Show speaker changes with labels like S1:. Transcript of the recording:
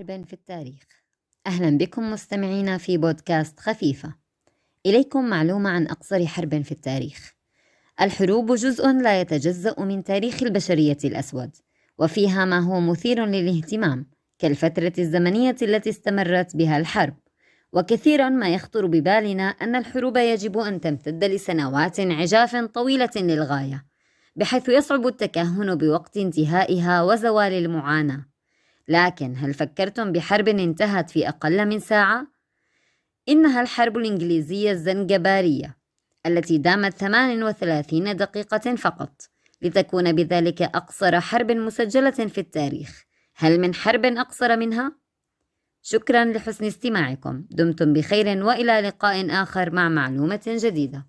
S1: حرب في التاريخ. أهلا بكم مستمعينا في بودكاست خفيفة. إليكم معلومة عن أقصر حرب في التاريخ. الحروب جزء لا يتجزأ من تاريخ البشرية الأسود، وفيها ما هو مثير للاهتمام كالفترة الزمنية التي استمرت بها الحرب. وكثيرا ما يخطر ببالنا أن الحروب يجب أن تمتد لسنوات عجاف طويلة للغاية، بحيث يصعب التكهن بوقت انتهائها وزوال المعاناة. لكن هل فكرتم بحرب انتهت في أقل من ساعة؟ إنها الحرب الإنجليزية الزنجبارية التي دامت 38 دقيقة فقط، لتكون بذلك أقصر حرب مسجلة في التاريخ. هل من حرب أقصر منها؟ شكرا لحسن استماعكم. دمتم بخير، وإلى لقاء آخر مع معلومة جديدة.